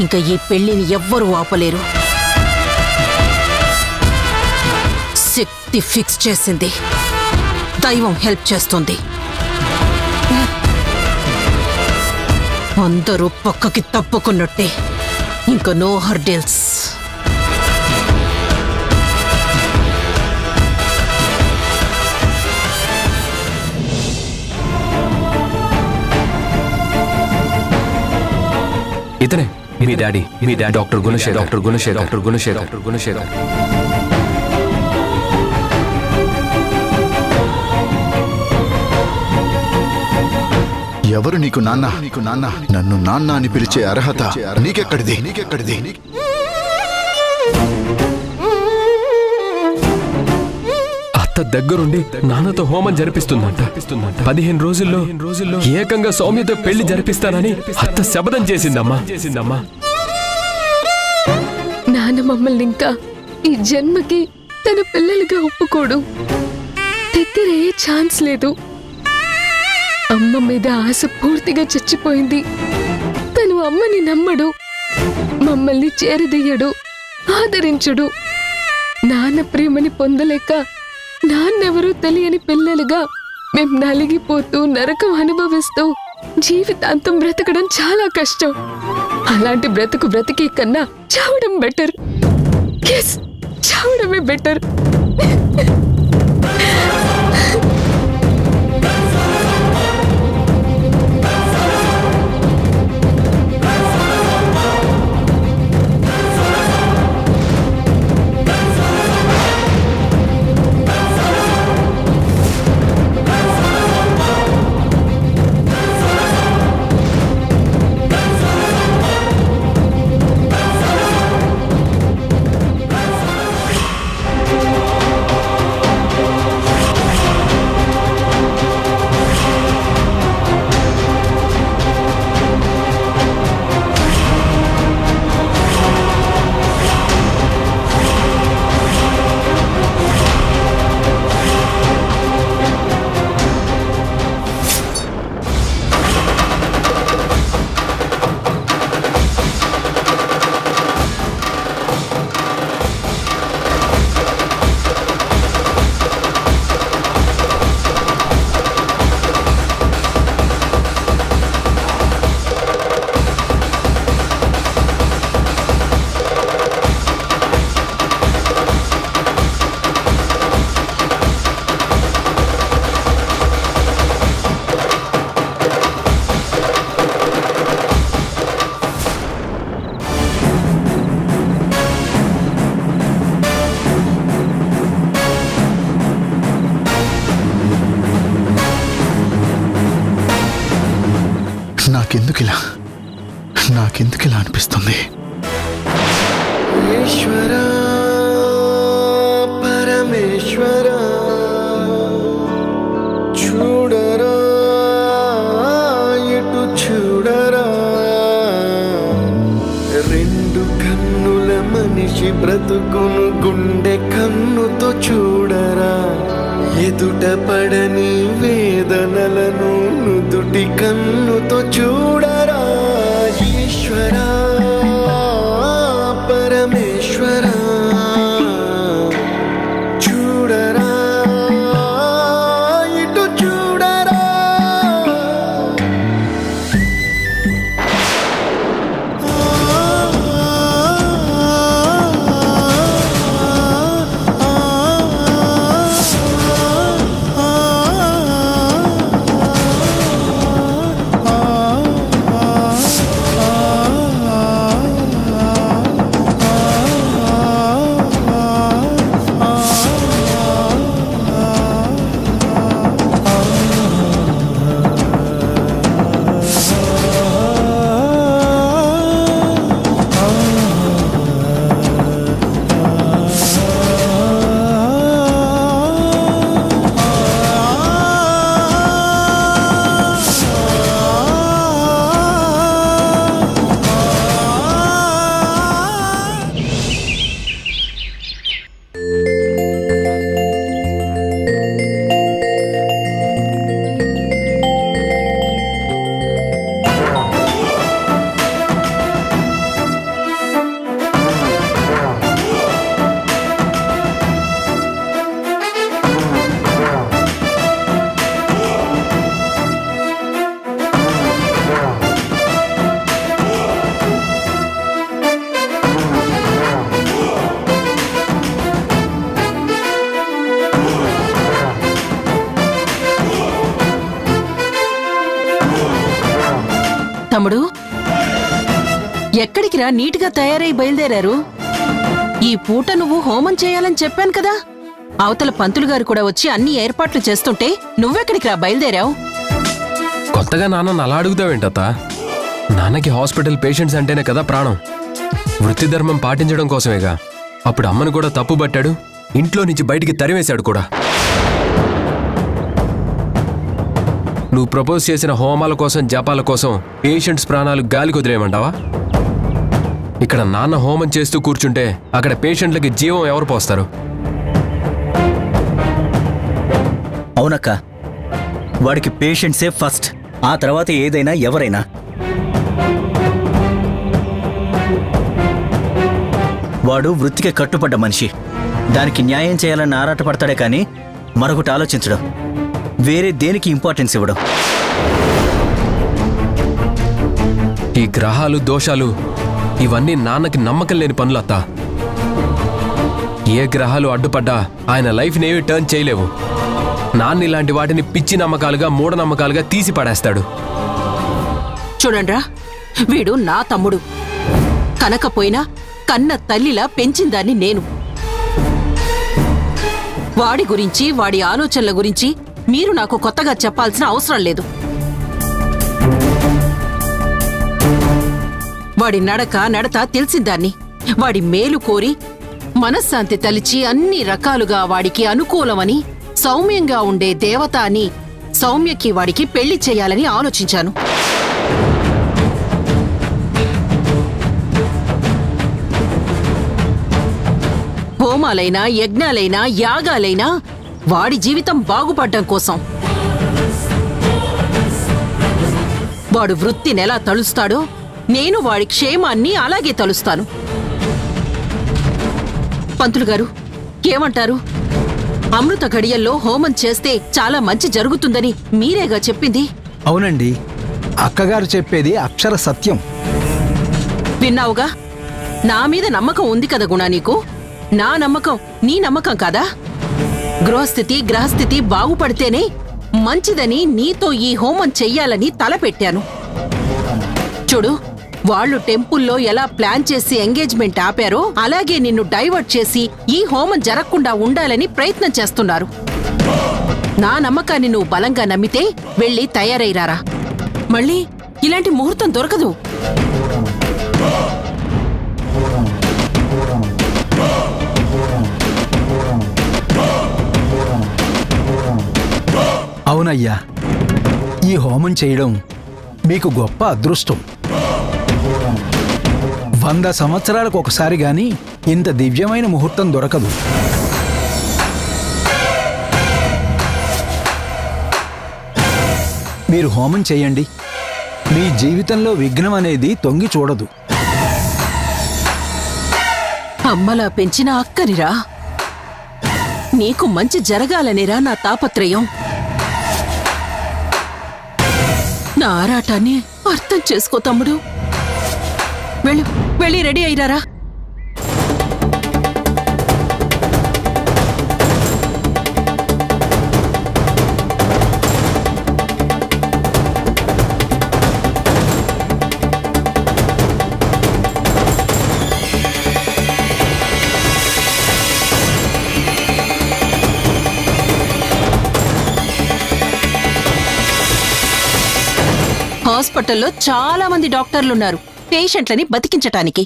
ఇంకా ఈ పెళ్లిని ఎవ్వరూ ఆపలేరు. శక్తి ఫిక్స్ చేసింది, దైవం హెల్ప్ చేస్తుంది. అందరూ పక్కకి తప్పుకున్నట్టే. ఇంకా నో హర్డిల్స్. ఇతనే మీ డాడీ డాక్టర్ గుణశేఖర్. ఎవరు నీకు నాన్న? నన్ను నాన్న అని పిలిచే అర్హత నీకెక్కడిది? అత్త దగ్గరుండి నాన్నతో హోమం జరిపిస్తుందంట. 15 రోజుల్లో ఏకంగా సౌమ్యతో పెళ్లి జరిపిస్తానని అత్త శపథం చేసిందమ్మా. నాన్న మమ్మల్ని ఇంకా ఈ జన్మకి తన పిల్లలుగా ఒప్పుకోడు. దగ్గరయ్యే ఛాన్స్ లేదు. అమ్మ మీద ఆశ పూర్తిగా చచ్చిపోయింది. తను అమ్మని నమ్మడు, మమ్మల్ని చేరదీయడు, ఆదరించడు. నాన్న ప్రేమని పొందలేక నాన్నెవరూ తెలియని పిల్లలుగా మేం నలిగిపోతూ నరకం అనుభవిస్తూ జీవితాంతం బ్రతకడం చాలా కష్టం. అలాంటి బ్రతికే కన్నా చావడం బెటర్. చావడమే బెటర్. నాకెందుకిలా అనిపిస్తుంది? ఈశ్వర పరమేశ్వర చూడరా ఎటు చూడరా, రెండు కన్నుల మనిషి బ్రతుకును గుండె కన్నుతో చూడరా, ఎదుట పడని వేదనలను నుదుటి కన్నుతో చూడరా. ఈశ్వర పరమేశ్వర చూడరా ఇటు చూడరా. తమ్ముడు, ఎక్కడికిరా నీట్గా తయారై బయలుదేరారు? ఈ పూట నువ్వు హోమం చేయాలని చెప్పాను కదా. అవతల పంతులు గారు కూడా వచ్చి అన్ని ఏర్పాట్లు చేస్తుంటే నువ్వెక్కడికిరా బయలుదేరావు? కొత్తగా నాన్న అలా అడుగుతావేంటత్త? నాన్నకి హాస్పిటల్ పేషెంట్స్ అంటేనే కదా ప్రాణం. వృత్తి ధర్మం పాటించడం కోసమేగా. అప్పుడు అమ్మను కూడా తప్పు పట్టాడు, ఇంట్లో నుంచి బయటికి తరివేశాడు కూడా. నువ్వు ప్రపోజ్ చేసిన హోమాల కోసం జపాల కోసం పేషెంట్స్ ప్రాణాలు గాలికి వదిలేయమంటావా? ఇక్కడ నాన్న హోమం చేస్తూ కూర్చుంటే అక్కడ పేషెంట్లకి జీవం ఎవరు పోస్తారు? అవునక్క, వాడికి పేషెంట్సే ఫస్ట్, ఆ తర్వాత ఏదైనా ఎవరైనా. వాడు వృత్తికి కట్టుపడ్డ మనిషి. దానికి న్యాయం చేయాలని ఆరాటపడతాడే కానీ మరొకటి ఆలోచించడం, వేరే దేనికి ఇంపార్టెన్స్ ఇవ్వడం. ఈ గ్రహాలు దోషాలు ఇవన్నీ నాన్నకి నమ్మకం లేని పనులు అత్త. ఏ గ్రహాలు అడ్డుపడ్డా ఆయన లైఫ్ని ఏవి టర్న్ చేయలేవు. నాన్న ఇలాంటి వాటిని పిచ్చి నమ్మకాలుగా మూఢనమ్మకాలుగా తీసి పడేస్తాడు. చూడండ్రా, వీడు నా తమ్ముడు. కనకపోయినా కన్న తల్లిలా పెంచిందాన్ని నేను. వాడి గురించి, వాడి ఆలోచనల గురించి మీరు నాకు కొత్తగా చెప్పాల్సిన అవసరం లేదు. వాడి నడత తెలిసిందాన్ని. వాడి మేలు కోరి మనశ్శాంతి తలిచి అన్ని రకాలుగా వాడికి అనుకూలమని, సౌమ్యంగా ఉండే దేవత అని సౌమ్యకి వాడికి పెళ్లి చేయాలని ఆలోచించాను. హోమాలైనా యజ్ఞాలైనా యాగాలైనా వాడి జీవితం బాగుపడ్డం కోసం. వాడు వృత్తినెలా తలుస్తాడో నేను వాడి క్షేమాన్ని అలాగే తలుస్తాను. పంతులు గారు ఏమంటారు? అమృత ఘడియల్లో హోమం చేస్తే చాలా మంచి జరుగుతుందని మీరేగా చెప్పింది. అవునండి, అక్కగారు చెప్పేది అక్షర సత్యం. విన్నావుగా? నా మీద నమ్మకం ఉంది కదా గుణ నీకు. నా నమ్మకం నీ నమ్మకం కాదా? గృహస్థితి గ్రహస్థితి బాగుపడితేనే మంచిదని నీతో ఈ హోమం చెయ్యాలని తలపెట్టాను. చూడు, వాళ్ళు టెంపుల్లో ఎలా ప్లాన్ చేసి ఎంగేజ్మెంట్ ఆపారో అలాగే నిన్ను డైవర్ట్ చేసి ఈ హోమం జరగకుండా ఉండాలని ప్రయత్నం చేస్తున్నారు. నా నమ్మకాన్ని నువ్వు బలంగా నమ్మితే వెళ్ళి తయారైరారా. మళ్ళీ ఇలాంటి ముహూర్తం దొరకదు. అవునయ్యా, ఈ హోమం చేయడం మీకు గొప్ప అదృష్టం. 100 సంవత్సరాలకు ఒకసారి గాని ఇంత దివ్యమైన ముహూర్తం దొరకదు. మీరు హోమం చేయండి. మీ జీవితంలో విఘ్నం అనేది తొంగి చూడదు. అమ్మలా పెంచిన అక్కనిరా. నీకు మంచి జరగాలనేరా నా తాపత్రయం. నా ఆరాటాన్ని అర్థం చేసుకో తమ్ముడు. వెళ్ళి రెడీ అయిరారా. హాస్పిటల్లో చాలా మంది డాక్టర్లున్నారు పేషెంట్లని బతికించటానికి.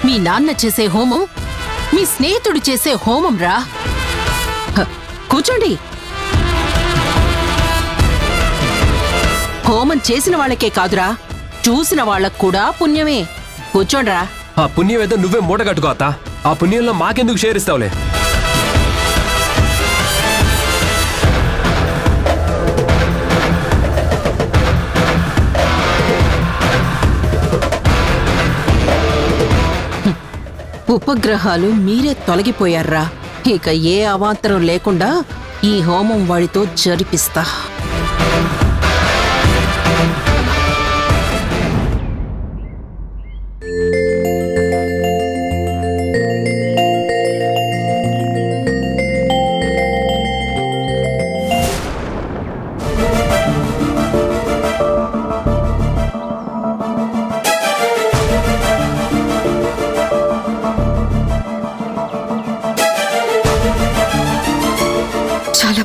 మీ నాన్న చేసే హోమం మీ స్నేహితుడు చేసే హోమం రా. కూర్చోండి. హోమం చేసిన వాళ్ళకే కాదురా, చూసిన వాళ్ళకు కూడా పుణ్యమే. కూర్చోండ్రా. ఆ పుణ్యం ఏదో నువ్వే మూట కట్టుకో అత్త. ఆ పుణ్యంలో మాకెందుకు షేర్ ఇస్తావులే. ఉపగ్రహాలు మీరే తొలగిపోయారా. ఇక ఏ అవాంతరం లేకుండా ఈ హోమం వాడితో జరిపిస్తా.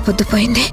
పొద్దుపోయింది.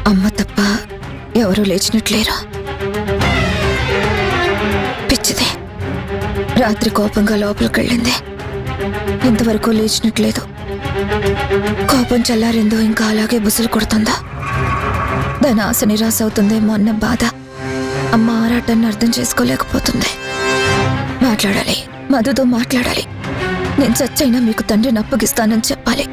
అమ్మ తప్ప ఎవరూ లేచినట్లేరు. పిచ్చిది. రాత్రి కోపంగా లోపలికెళ్ళింది. ఇంతవరకు లేచినట్లేదు. కోపం చల్లారిందో ఇంకా అలాగే బుసలు కొడుతుందా? దాని ఆశ నిరాశ అవుతుందేమో అన్న బాధ. అమ్మ ఆరాటాన్ని అర్థం చేసుకోలేకపోతుంది. మాట్లాడాలి, మధుతో మాట్లాడాలి. నేను చచ్చైనా మీకు తండ్రిని అప్పగిస్తానని చెప్పాలి.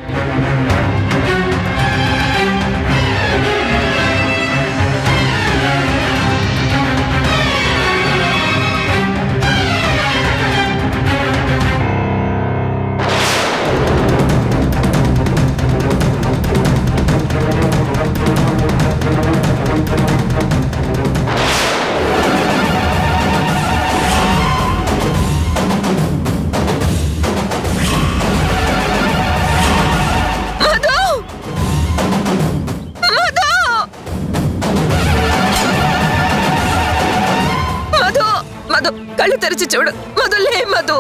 కళ్ళు తెరిచి చూడు. మధు లే, మధు,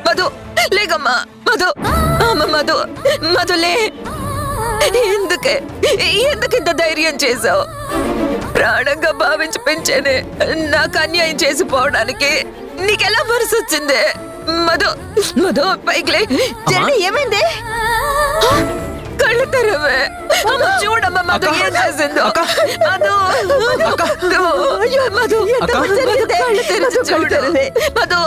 మధు లేగమ్మా, మధు, అమ్మ మధు, మధులే. ఎందుకింత ధైర్యం చేసావు? ప్రాణంగా భావించి పెంచేనే నాకు అన్యాయం చేసిపోవడానికి నీకెలా మనసు వచ్చింది? మధు, మధు పైకిలే. ఏమైంది? కళ్ళు తెరవే. చూడమ్మా మధు ఏం చేసిందో. మధు, మధు కళ్ళు తెరిచి చూడు. మధు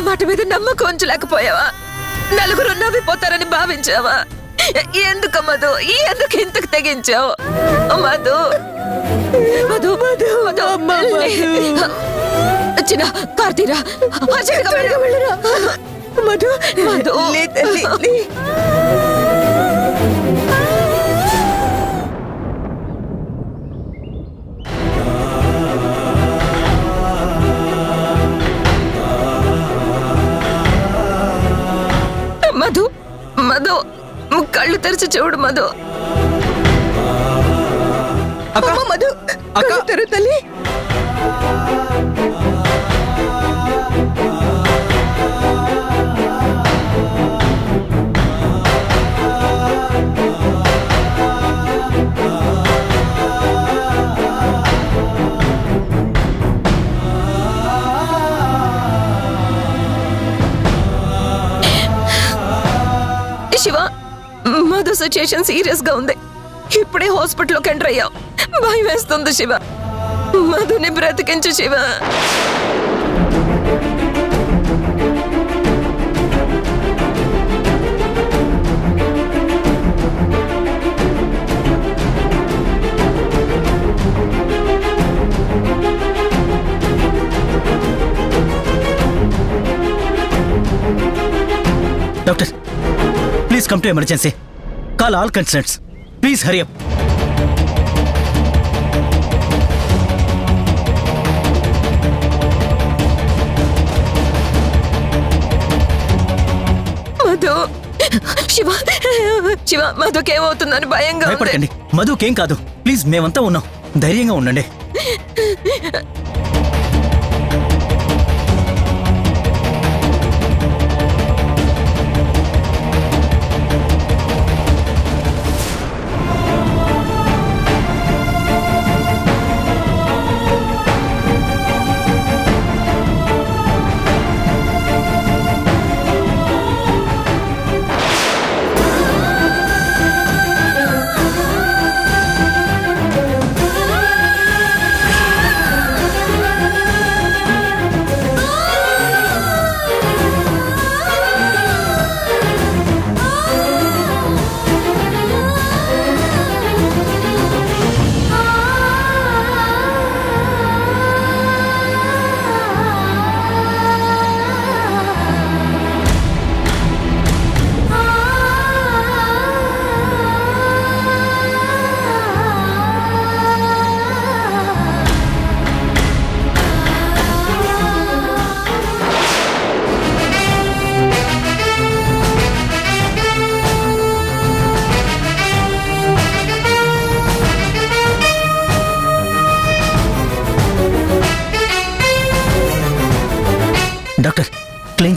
మాట మీద నమ్మకం ఉంచలేకపోయావా? నలుగురు నవ్విపోతారని భావించావా? ఎందుకు మధు, ఎందుకు ఇంతకు తెగించావు? మధు, మధు, మధు, చిన్న కార్తీరా, మధు, మధు, మధు, మధు కళ్ళు తెరిచి చూడు. మధు, మధు కళ్ళు తెరు తల్లి. శివ, మధు సిచ్యుయేషన్ సీరియస్ గా ఉంది. ఇప్పుడే హాస్పిటల్లోకి ఎంటర్ అయ్యాం. భయం వేస్తుంది శివ. మధుని బ్రతికించు Shiva. Doctor, please come to emergency. Call all concerns. Please hurry up. Madhu, Shiva, Shiva మధుకేమవుతుందని భయంగా ఉంది. భయపడకండి, మధుకేం కాదు. ప్లీజ్ మేమంతా ఉన్నాం, ధైర్యంగా ఉండండి.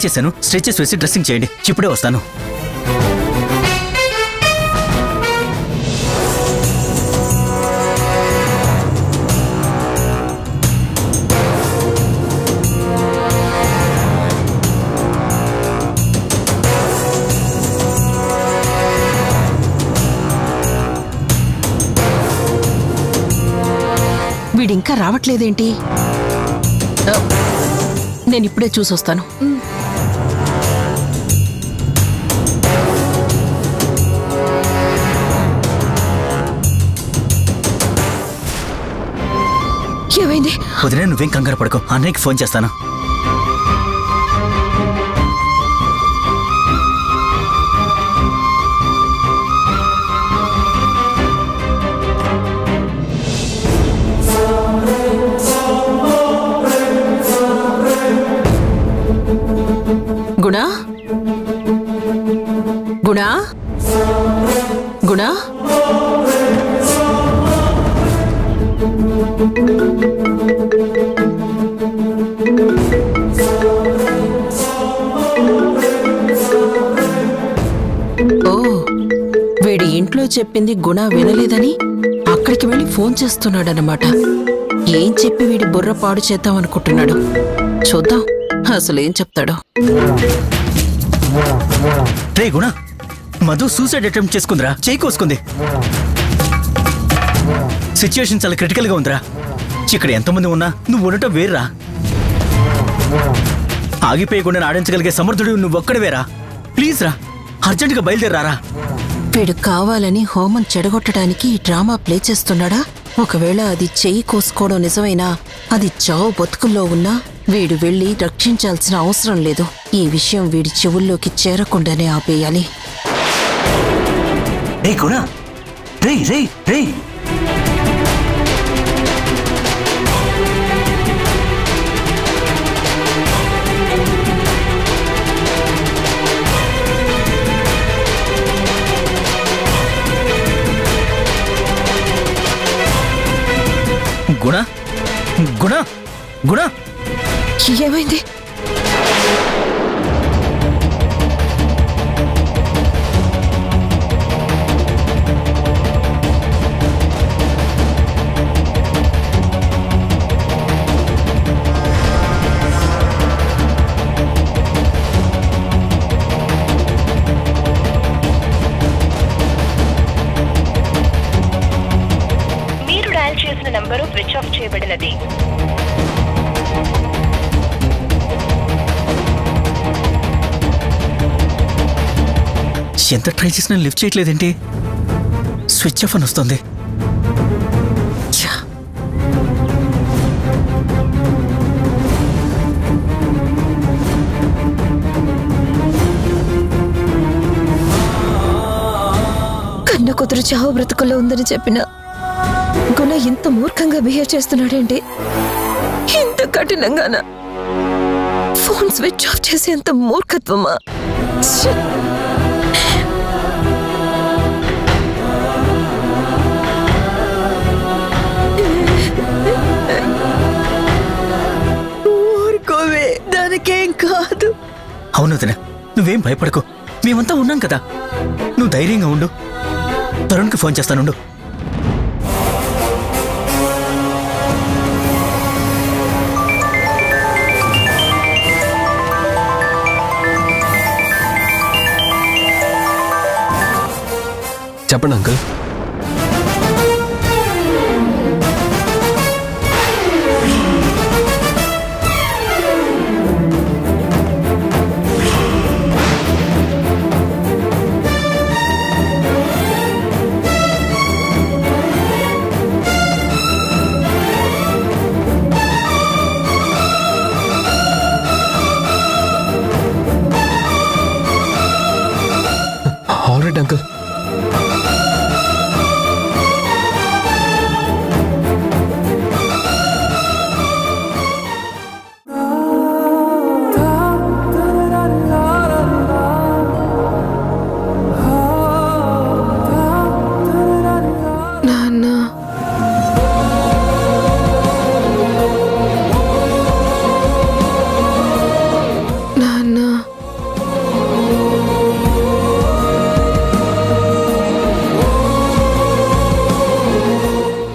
క్లీన్ చేశాను, స్ట్రెచెస్ వేసి డ్రెస్సింగ్ చేయండి. ఇప్పుడే వస్తాను. వీడింకా రావట్లేదేంటి? నేను ఇప్పుడే చూసొస్తాను. ఏమైంది? వదిలే, నువ్వేం కంగారు పడుకో. అన్నయ్యకి ఫోన్ చేస్తాను. గుణా, గుణా, గుణా, ఓ వీడి ఇంట్లో చెప్పింది గుణ వినలేదని అక్కడికి వెళ్ళి ఫోన్ చేస్తున్నాడనమాట. ఏం చెప్పి వీడి బుర్ర పాడు చేద్దాం అనుకుంటున్నాడు. చూద్దాం అసలేం చెప్తాడో. రే గుణ, మధు సూసైడ్ అటెంప్ట్ చేసుకుందిరా, చేయి కోసుకుంది. సిచ్యుయేషన్ చాలా క్రిటికల్ గా ఉందిరా. ఇక్కడ ఎంతమంది ఉన్నా నువ్వు ఉండటం వేర్రా. ఆగిపోయకుండా ఆడించగలిగే సమర్థుడు నువ్వొక్కడివేరా. ప్లీజ్ రా, అర్జెంటుగా బయలుదేరారా. వీడు కావాలని హోమం చెడగొట్టడానికి ఈ డ్రామా ప్లే చేస్తున్నాడా? ఒకవేళ అది చెయ్యి కోసుకోవడం నిజమైనా అది చావు బతుకుల్లో ఉన్నా వీడు వెళ్ళి రక్షించాల్సిన అవసరం లేదు. ఈ విషయం వీడి చెవుల్లోకి చేరకుండానే ఆపేయాలి. రే గుణ, రే రే రే, గుణ గుణ గుణ, ఏమైంది? మీరు డయల్ చేసిన నంబరు స్విచ్ ఆఫ్ చేయబడినది. ఎంత ట్రై చేసినా లిఫ్ట్ చేయట్లేదేంటి? స్విచ్ ఆఫ్ అని వస్తుంది. కన్న కూతురు చావు బ్రతుకుల్లో ఉందని చెప్పిన గుణ ఇంత మూర్ఖంగా బిహేవ్ చేస్తున్నాడేంటి? ఇంత కఠినంగానా? ఫోన్ స్విచ్ ఆఫ్ చేసేంత మూర్ఖత్వమా? ఛీ! ఊరుకోవే, దానికేం కాదు. అవును వదినా, నువ్వేం భయపడకు, మేమంతా ఉన్నాం కదా. నువ్వు ధైర్యంగా ఉండు. తరుణ్కి ఫోన్ చేస్తానుండు. చెప్పండి అంకుల్.